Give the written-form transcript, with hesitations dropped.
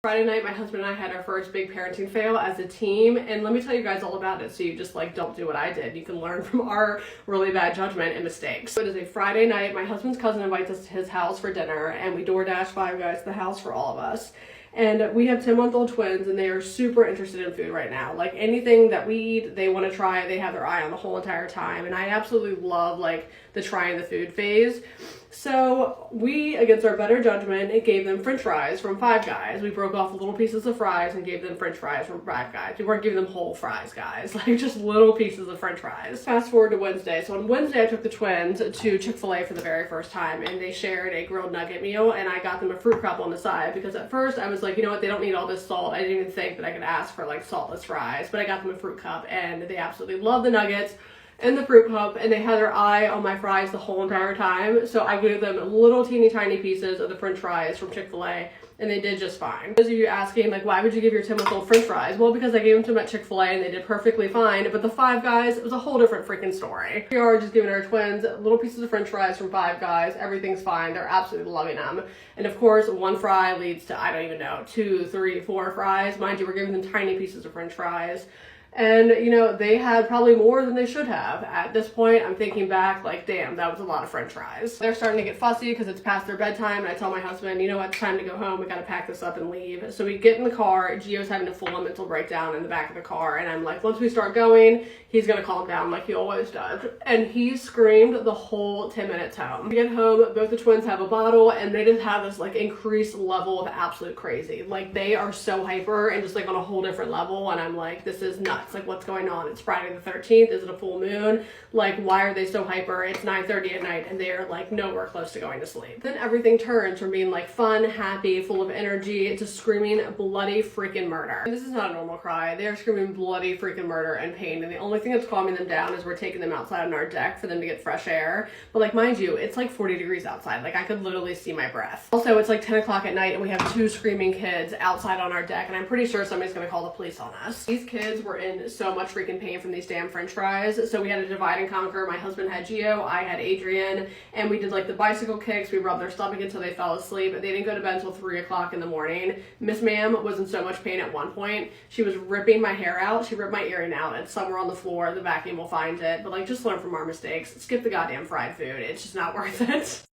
Friday night, my husband and I had our first big parenting fail as a team, and let me tell you guys all about it so you just like don't do what I did. You can learn from our really bad judgment and mistakes. So it is a Friday night. My husband's cousin invites us to his house for dinner, and we DoorDash Five Guys to the house for all of us. And we have 10-month-old twins, and they are super interested in food right now. Like anything that we eat, they want to try. They have their eye on the whole entire time, and I absolutely love like the trying the food phase. So we, against our better judgment, gave them French fries from Five Guys. We broke off little pieces of fries and gave them French fries from Five Guys. We weren't giving them whole fries, guys, like just little pieces of French fries. Fast forward to Wednesday. So on Wednesday, I took the twins to Chick-fil-A for the very first time, and they shared a grilled nugget meal, and I got them a fruit cup on the side because at first I was like, you know what, they don't need all this salt. I didn't even think that I could ask for like saltless fries, but I got them a fruit cup, and they absolutely love the nuggets and the fruit cup, and they had their eye on my fries the whole entire time. So I gave them little teeny tiny pieces of the French fries from Chick-fil-A, and they did just fine. Those of you asking, like, why would you give your 10-month-old French fries? Well, because I gave them to them at Chick-fil-A and they did perfectly fine, but the Five Guys, it was a whole different freaking story. We are just giving our twins little pieces of French fries from Five Guys. Everything's fine. They're absolutely loving them. And of course, one fry leads to, I don't even know, 2, 3, 4 fries. Mind you, we're giving them tiny pieces of French fries. And, you know, they had probably more than they should have. At this point, I'm thinking back, like, damn, that was a lot of French fries. They're starting to get fussy because it's past their bedtime, and I tell my husband, you know what, it's time to go home. We gotta pack this up and leave. So we get in the car. Gio's having a full-on mental breakdown in the back of the car, and I'm like, once we start going, he's gonna calm down like he always does. And he screamed the whole 10 minutes home. We get home, both the twins have a bottle, and they just have this, like, increased level of absolute crazy. Like, they are so hyper and just, like, on a whole different level, and I'm like, this is nuts. Like, what's going on? It's Friday the 13th. Is it a full moon? Like, why are they so hyper? It's 9:30 at night and they're like nowhere close to going to sleep. Then everything turns from being like fun, happy, full of energy to screaming bloody freaking murder. And this is not a normal cry. They are screaming bloody freaking murder and pain, and the only thing that's calming them down is we're taking them outside on our deck for them to get fresh air. But like, mind you, it's like 40 degrees outside. Like, I could literally see my breath. Also, it's like 10 o'clock at night and we have 2 screaming kids outside on our deck, and I'm pretty sure somebody's gonna call the police on us. These kids were in so much freaking pain from these damn French fries. So we had to divide and conquer. My husband had Gio, I had Adrian, and we did like the bicycle kicks. We rubbed their stomach until they fell asleep. They didn't go to bed until 3 o'clock in the morning. Miss Ma'am was in so much pain at one point. She was ripping my hair out. She ripped my earring out. It's somewhere on the floor. The vacuum will find it. But like, just learn from our mistakes. Skip the goddamn fried food. It's just not worth it.